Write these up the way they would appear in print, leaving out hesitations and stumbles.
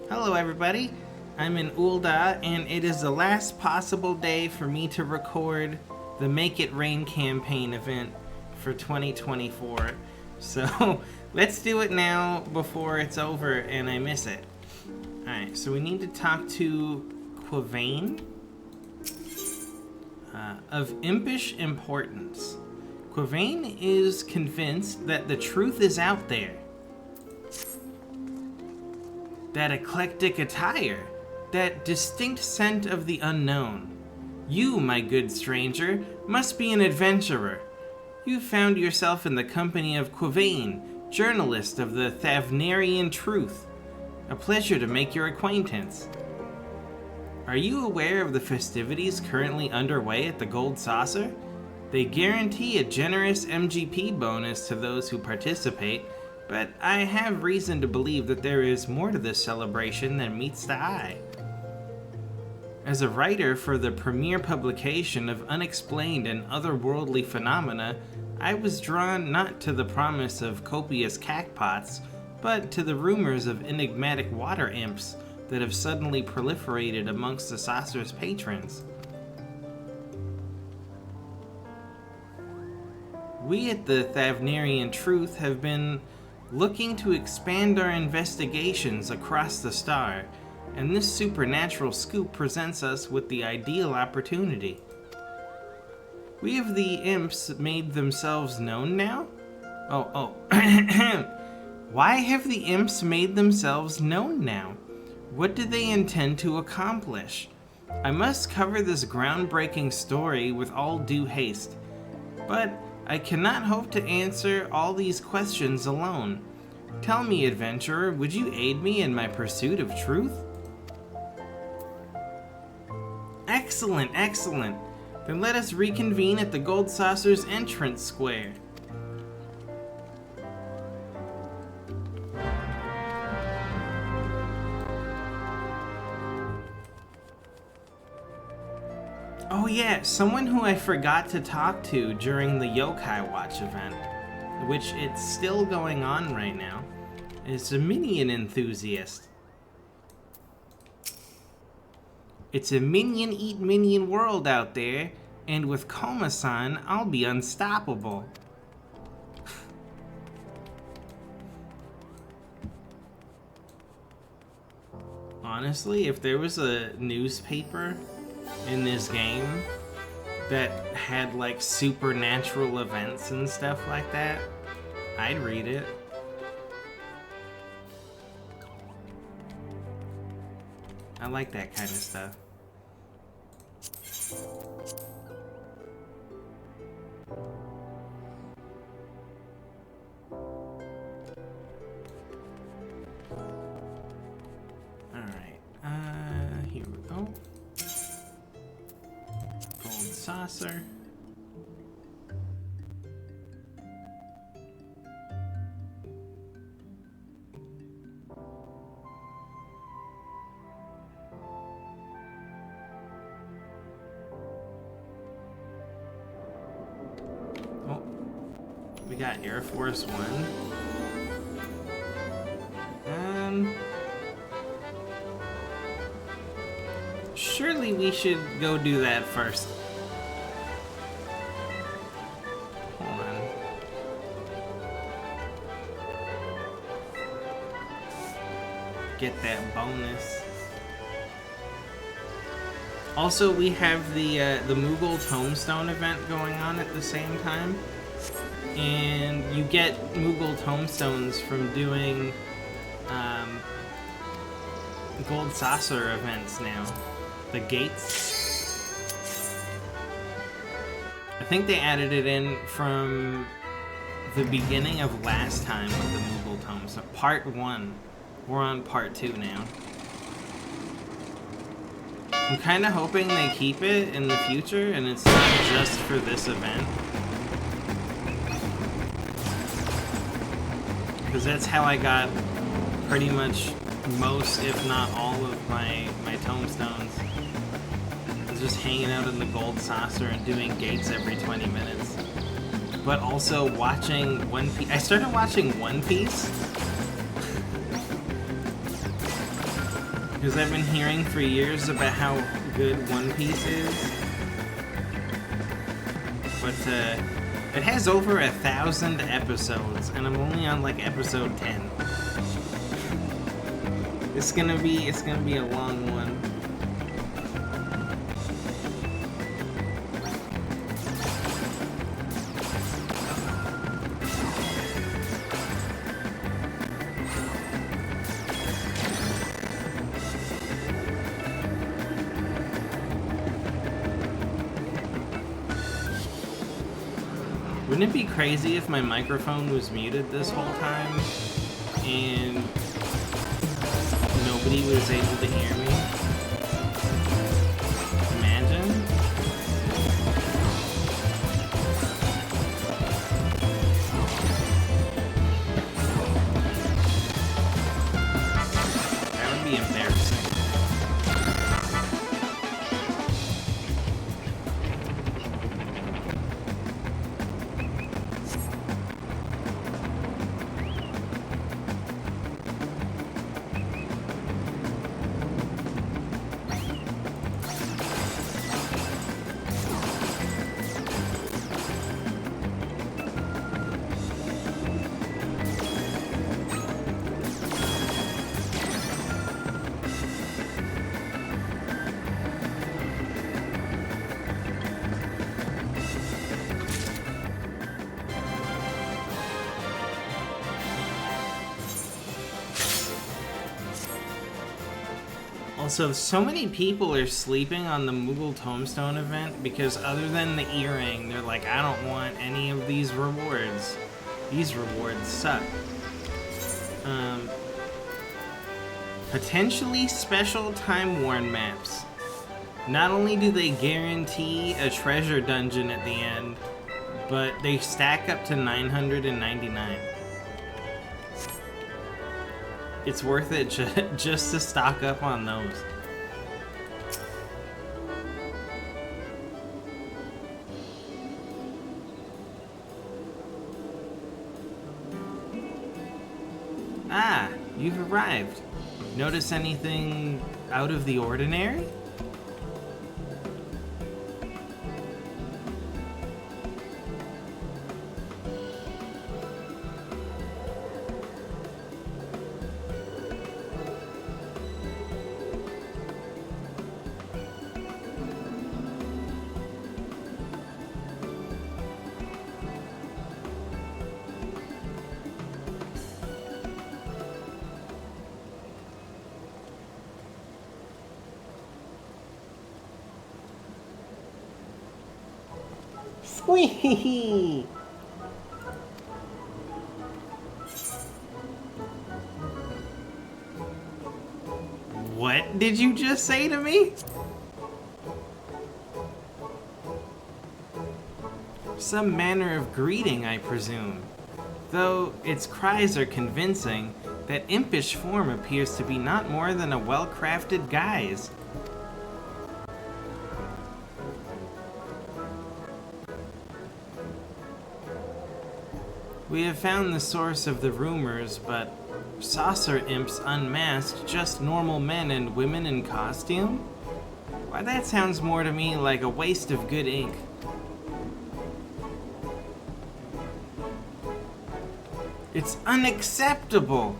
Hello everybody, I'm in Ulda and it is the last possible day for me to record the Make It Rain campaign event for 2024. So let's do it now before it's over and I miss it. Alright, so we need to talk to Quavain of impish importance. Quavain is convinced that the truth is out there. That eclectic attire, that distinct scent of the unknown. You, my good stranger, must be an adventurer. You found yourself in the company of Quavain, journalist of the Thavnarian Truth. A pleasure to make your acquaintance. Are you aware of the festivities currently underway at the Gold Saucer? They guarantee a generous MGP bonus to those who participate, but I have reason to believe that there is more to this celebration than meets the eye. As a writer for the premier publication of unexplained and otherworldly phenomena, I was drawn not to the promise of copious cackpots, but to the rumors of enigmatic water imps that have suddenly proliferated amongst the saucer's patrons. We at the Thavnarian Truth have been looking to expand our investigations across the star, and this supernatural scoop presents us with the ideal opportunity. We have the imps made themselves known now? Why have the imps made themselves known now? What do they intend to accomplish? I must cover this groundbreaking story with all due haste, but I cannot hope to answer all these questions alone. Tell me, adventurer, would you aid me in my pursuit of truth? Excellent, excellent. Then let us reconvene at the Gold Saucer's entrance square. Oh yeah, someone who I forgot to talk to during the Yokai Watch event, which it's still going on right now, is a minion enthusiast. It's a minion eat minion world out there, and with Koma-san, I'll be unstoppable. Honestly, if there was a newspaper in this game that had like supernatural events and stuff like that, I'd read it. I like that kind of stuff. Alright, here we go. Gold saucer. Oh, we got Air Force One. Surely we should go do that first. Hold on. Get that bonus. Also, we have the Moogle Tombstone event going on at the same time. And you get Moogle Tombstones from doing Gold Saucer events now. The gates. I think they added it in from the beginning of last time with the Moogle Tombstone. Part 1. We're on part 2 now. I'm kind of hoping they keep it in the future and it's not just for this event. Because that's how I got pretty much most, if not all, of my tombstones. I was just hanging out in the Gold Saucer and doing gates every 20 minutes. But also watching One Piece. I started watching One Piece Because I've been hearing for years about how good One Piece is. But it has over 1,000 episodes, and I'm only on like episode 10. It's gonna be a long one. Wouldn't it be crazy if my microphone was muted this whole time and nobody was able to hear me? Imagine. That would be embarrassing. Also, so many people are sleeping on the Moogle Tombstone event because other than the earring, they're like, I don't want any of these rewards. These rewards suck. Potentially special time-worn maps. Not only do they guarantee a treasure dungeon at the end, but they stack up to 999. It's worth it just to stock up on those. Ah, you've arrived. Notice anything out of the ordinary? Squee! What did you just say to me? Some manner of greeting, I presume. Though its cries are convincing, that impish form appears to be not more than a well-crafted guise. We have found the source of the rumors, but saucer imps unmasked just normal men and women in costume? Why, that sounds more to me like a waste of good ink. It's unacceptable,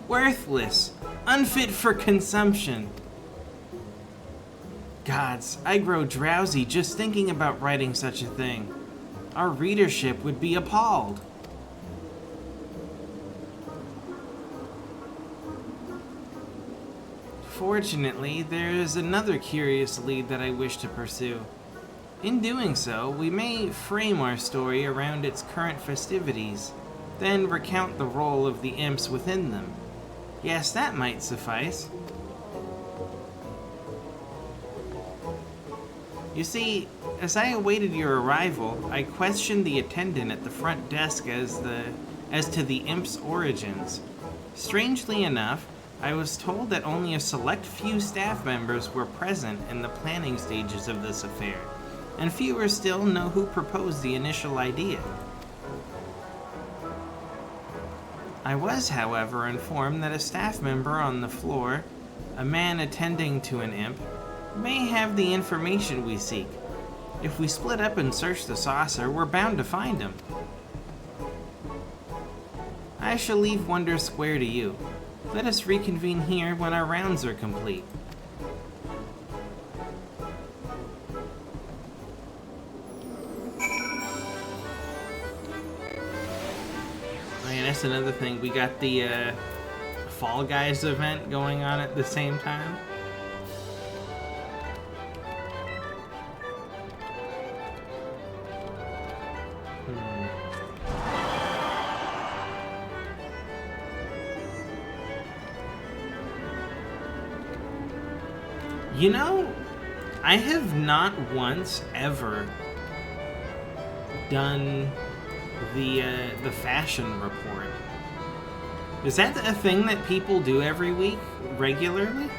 worthless, unfit for consumption. Gods, I grow drowsy just thinking about writing such a thing. Our readership would be appalled. Fortunately, there is another curious lead that I wish to pursue. In doing so, we may frame our story around its current festivities, then recount the role of the imps within them. Yes, that might suffice. You see, as I awaited your arrival, I questioned the attendant at the front desk as to the imp's origins. Strangely enough, I was told that only a select few staff members were present in the planning stages of this affair, and fewer still know who proposed the initial idea. I was, however, informed that a staff member on the floor A man attending to an imp may have the information we seek. If we split up and search the saucer, we're bound to find him. I shall leave Wonder Square to you. Let us reconvene here when our rounds are complete. Oh yeah, that's another thing. We got the Fall Guys event going on at the same time. You know, I have not once ever done the fashion report. Is that a thing that people do every week regularly?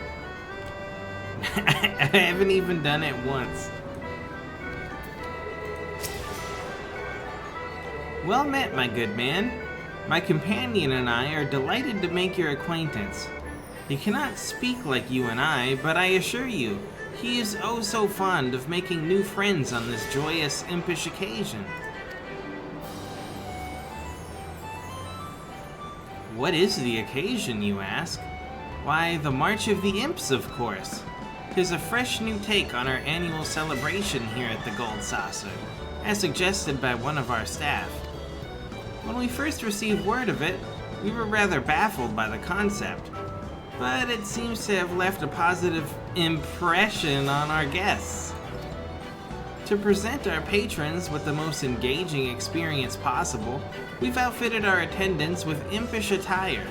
I haven't even done it once. Well met, my good man. My companion and I are delighted to make your acquaintance. He cannot speak like you and I, but I assure you, he is oh so fond of making new friends on this joyous, impish occasion. What is the occasion, you ask? Why, the March of the Imps, of course. 'Tis a fresh new take on our annual celebration here at the Gold Saucer, as suggested by one of our staff. When we first received word of it, we were rather baffled by the concept, but it seems to have left a positive impression on our guests. To present our patrons with the most engaging experience possible, we've outfitted our attendants with impish attire.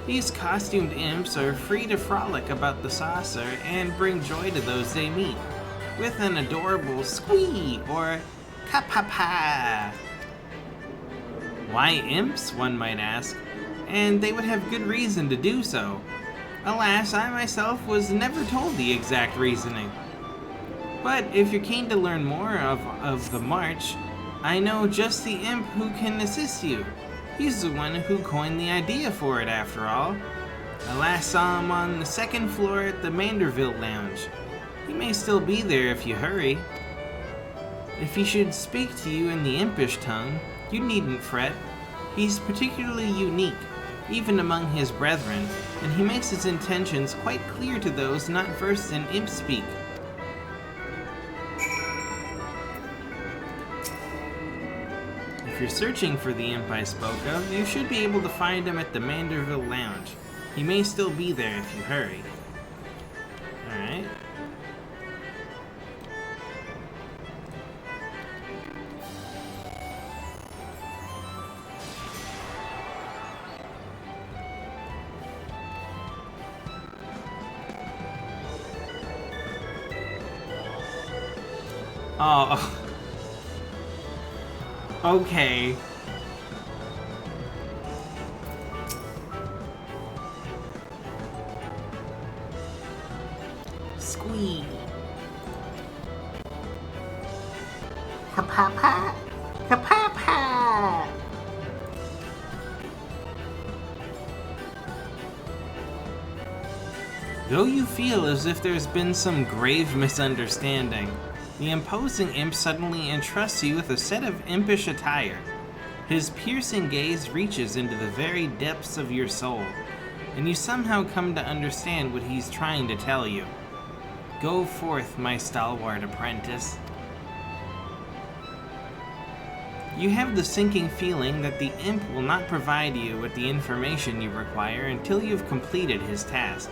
These costumed imps are free to frolic about the saucer and bring joy to those they meet, with an adorable squee or ka-pa-pa. Why imps, one might ask, and they would have good reason to do so. Alas, I myself was never told the exact reasoning. But if you're keen to learn more of the march, I know just the imp who can assist you. He's the one who coined the idea for it, after all. I last saw him on the second floor at the Manderville Lounge. He may still be there if you hurry. If he should speak to you in the impish tongue, you needn't fret. He's particularly unique, even among his brethren, and he makes his intentions quite clear to those not versed in imp speak. If you're searching for the imp I spoke of, you should be able to find him at the Manderville Lounge. He may still be there if you hurry. Alright. Oh. Okay. Squee. Ka-pa-pa. Ka-pa-pa. Though you feel as if there's been some grave misunderstanding, the imposing imp suddenly entrusts you with a set of impish attire. His piercing gaze reaches into the very depths of your soul, and you somehow come to understand what he's trying to tell you. Go forth, my stalwart apprentice. You have the sinking feeling that the imp will not provide you with the information you require until you've completed his task.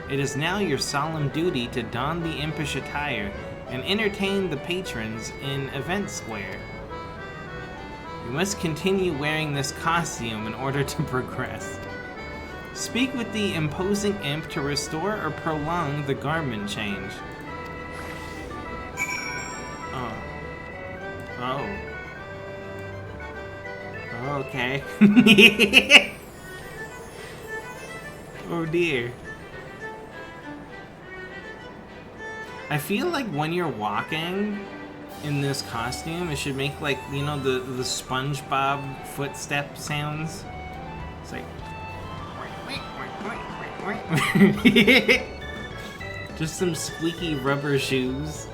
It is now your solemn duty to don the impish attire and entertain the patrons in Event Square. You must continue wearing this costume in order to progress. Speak with the imposing imp to restore or prolong the garment change. Oh. Oh. Okay. Oh dear. I feel like when you're walking in this costume, it should make, like, you know, the SpongeBob footstep sounds. It's like... Just some squeaky rubber shoes.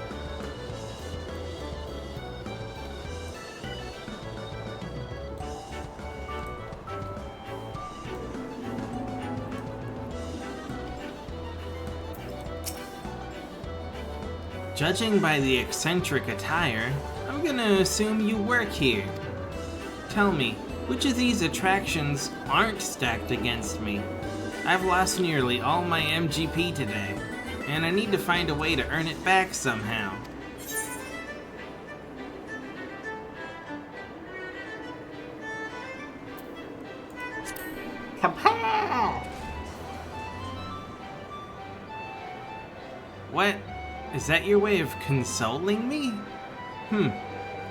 Judging by the eccentric attire, I'm gonna assume you work here. Tell me, which of these attractions aren't stacked against me? I've lost nearly all my MGP today, and I need to find a way to earn it back somehow. Kapow! What? Is that your way of consoling me?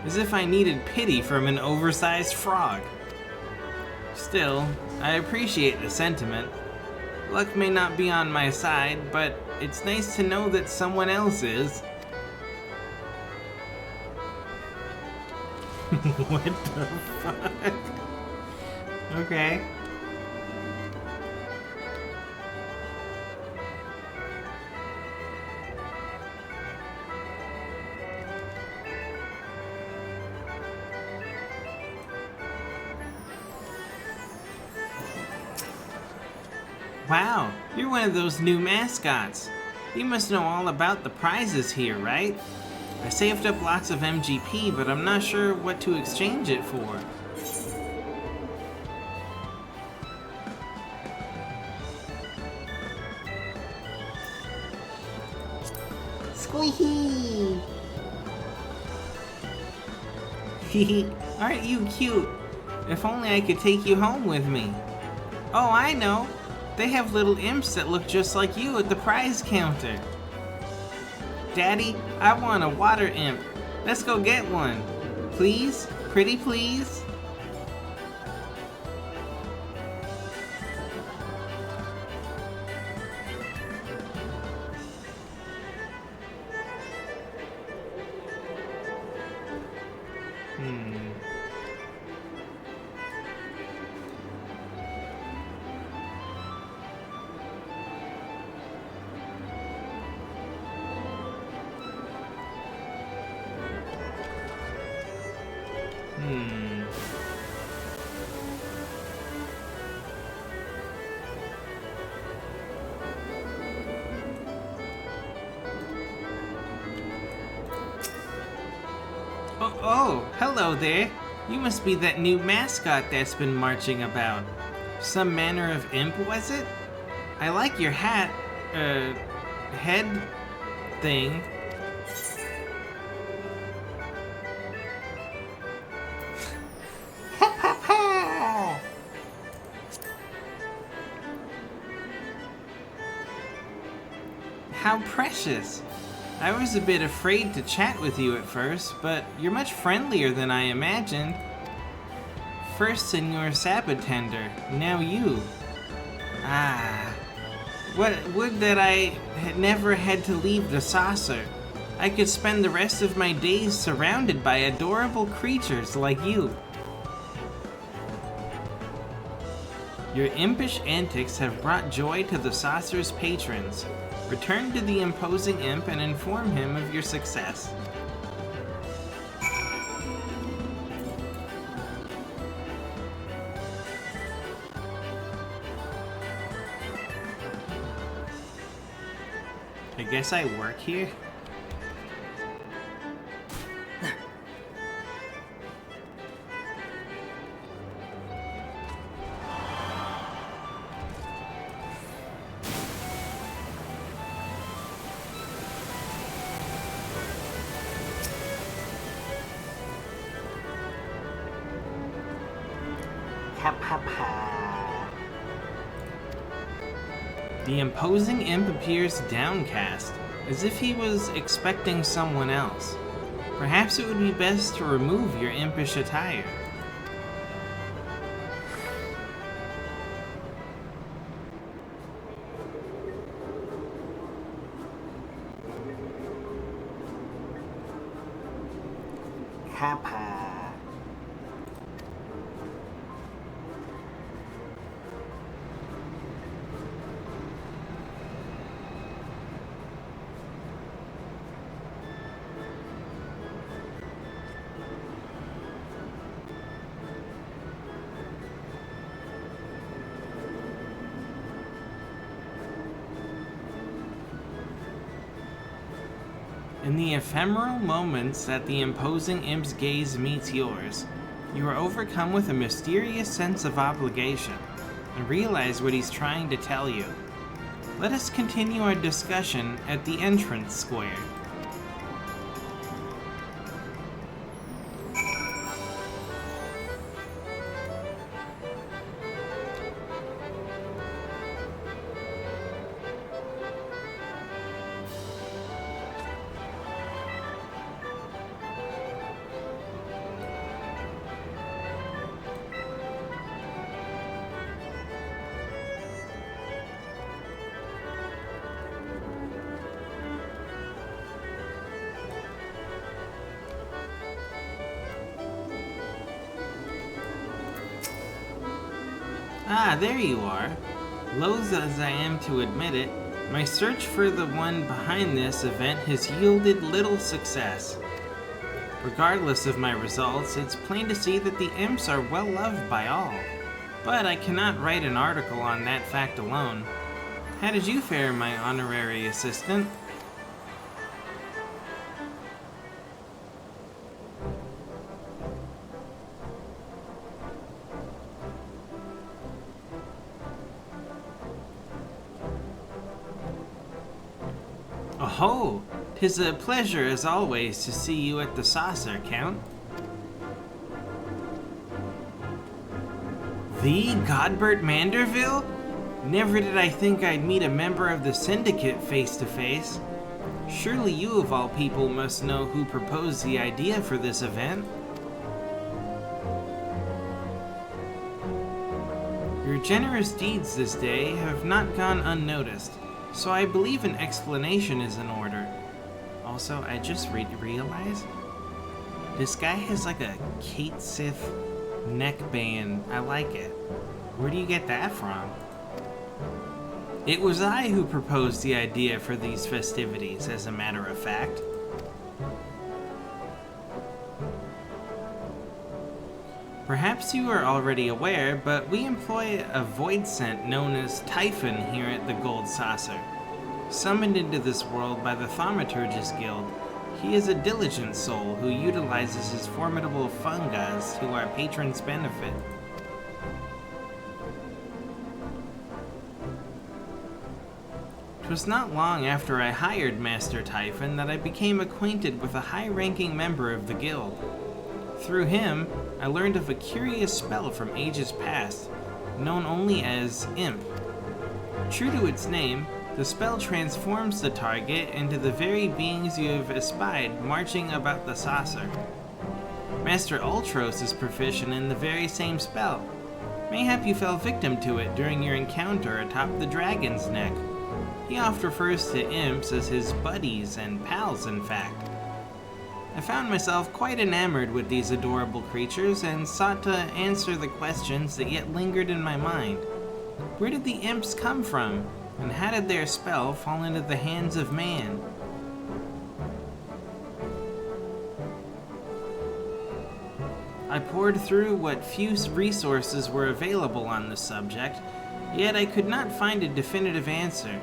As if I needed pity from an oversized frog. Still, I appreciate the sentiment. Luck may not be on my side, but it's nice to know that someone else is. What the fuck? Okay. Wow, you're one of those new mascots. You must know all about the prizes here, right? I saved up lots of MGP, but I'm not sure what to exchange it for. Squeaky! Hehe, aren't you cute? If only I could take you home with me. Oh, I know. They have little imps that look just like you at the prize counter. Daddy, I want a water imp. Let's go get one. Please? Pretty please? Oh, hello there. You must be that new mascot that's been marching about. Some manner of imp, was it? I like your hat, head thing. How precious. I was a bit afraid to chat with you at first, but you're much friendlier than I imagined. First Senor Sabotender, now you. Ah. Would that I had never had to leave the saucer. I could spend the rest of my days surrounded by adorable creatures like you. Your impish antics have brought joy to the saucer's patrons. Return to the imposing imp and inform him of your success. I guess I work here? The imposing imp appears downcast, as if he was expecting someone else. Perhaps it would be best to remove your impish attire. Kappa. In the ephemeral moments that the imposing imp's gaze meets yours, you are overcome with a mysterious sense of obligation and realize what he's trying to tell you. Let us continue our discussion at the entrance square. Ah, there you are. Loath as I am to admit it, my search for the one behind this event has yielded little success. Regardless of my results, it's plain to see that the imps are well loved by all. But I cannot write an article on that fact alone. How did you fare, my honorary assistant? Oh, 'tis a pleasure as always to see you at the saucer, Count. The Godbert Manderville? Never did I think I'd meet a member of the Syndicate face to face. Surely you of all people must know who proposed the idea for this event. Your generous deeds this day have not gone unnoticed, so I believe an explanation is in order. Also, I just realized this guy has like a Kate Sith neckband. I like it. Where do you get that from? It was I who proposed the idea for these festivities, as a matter of fact. Perhaps you are already aware, but we employ a void scent known as Typhon here at the Gold Saucer. Summoned into this world by the Thaumaturgist Guild, he is a diligent soul who utilizes his formidable fungus to our patrons' benefit. 'Twas not long after I hired Master Typhon that I became acquainted with a high-ranking member of the guild. Through him, I learned of a curious spell from ages past, known only as Imp. True to its name, the spell transforms the target into the very beings you have espied marching about the saucer. Master Ultros is proficient in the very same spell. Mayhap you fell victim to it during your encounter atop the dragon's neck. He oft refers to imps as his buddies and pals, in fact. I found myself quite enamored with these adorable creatures and sought to answer the questions that yet lingered in my mind. Where did the imps come from, and how did their spell fall into the hands of man? I pored through what few resources were available on the subject, yet I could not find a definitive answer.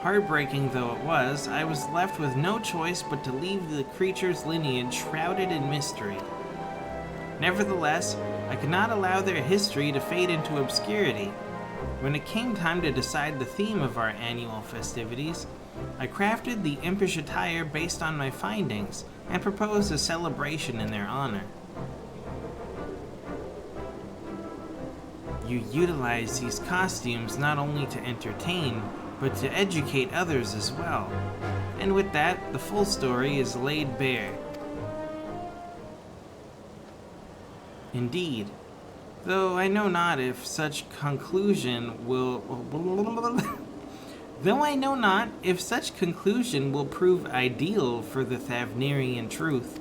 Heartbreaking though it was, I was left with no choice but to leave the creature's lineage shrouded in mystery. Nevertheless, I could not allow their history to fade into obscurity. When it came time to decide the theme of our annual festivities, I crafted the impish attire based on my findings and proposed a celebration in their honor. You utilize these costumes not only to entertain, but to educate others as well. And with that, the full story is laid bare. Indeed, though I know not if such conclusion will prove ideal for the Thavnerian truth.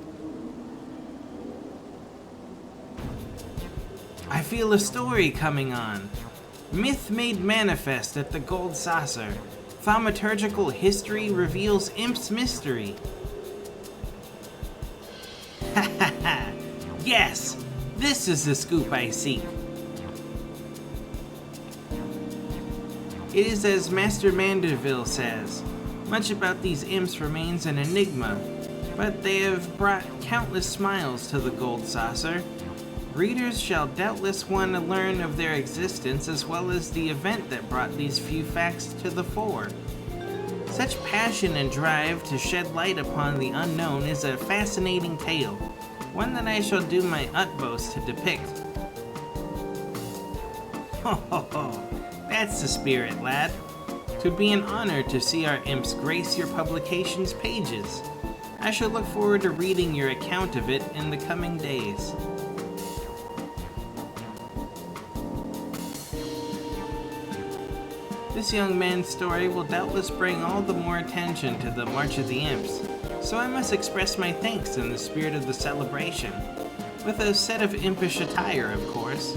I feel a story coming on. Myth made manifest at the Gold Saucer. Thaumaturgical history reveals Imp's mystery. Ha ha ha! Yes! This is the scoop I seek. It is as Master Manderville says. Much about these imps remains an enigma, but they have brought countless smiles to the Gold Saucer. Readers shall doubtless want to learn of their existence as well as the event that brought these few facts to the fore. Such passion and drive to shed light upon the unknown is a fascinating tale, one that I shall do my utmost to depict. Ho ho ho, that's the spirit, lad. 'Twould be an honor to see our imps grace your publication's pages. I shall look forward to reading your account of it in the coming days. This young man's story will doubtless bring all the more attention to the March of the Imps, so I must express my thanks in the spirit of the celebration, with a set of impish attire, of course.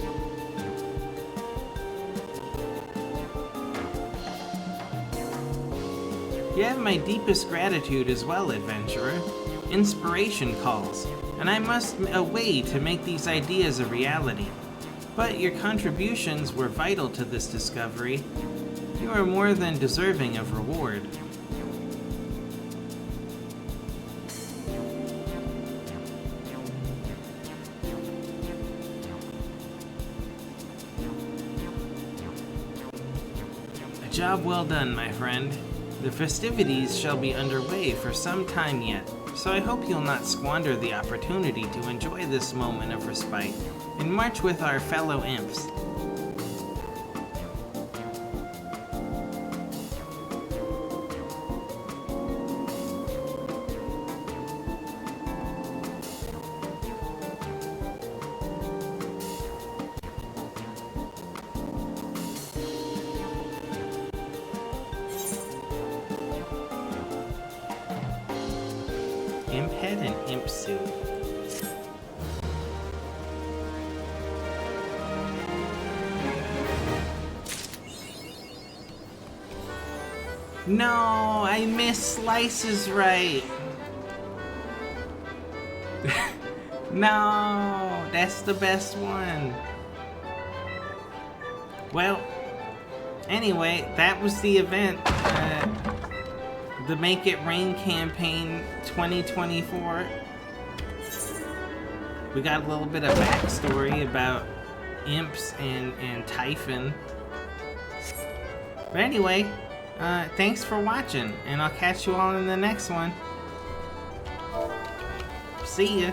You have my deepest gratitude as well, adventurer. Inspiration calls, and I must away to make these ideas a reality. But your contributions were vital to this discovery. You are more than deserving of reward. A job well done, my friend. The festivities shall be underway for some time yet, so I hope you'll not squander the opportunity to enjoy this moment of respite and march with our fellow imps. Imp head and imp suit. No, I missed Slice's right. No, that's the best one. Well, anyway, that was the event. The Make It Rain campaign 2024. We got a little bit of backstory about imps and Typhon. But anyway, thanks for watching, and I'll catch you all in the next one. See ya.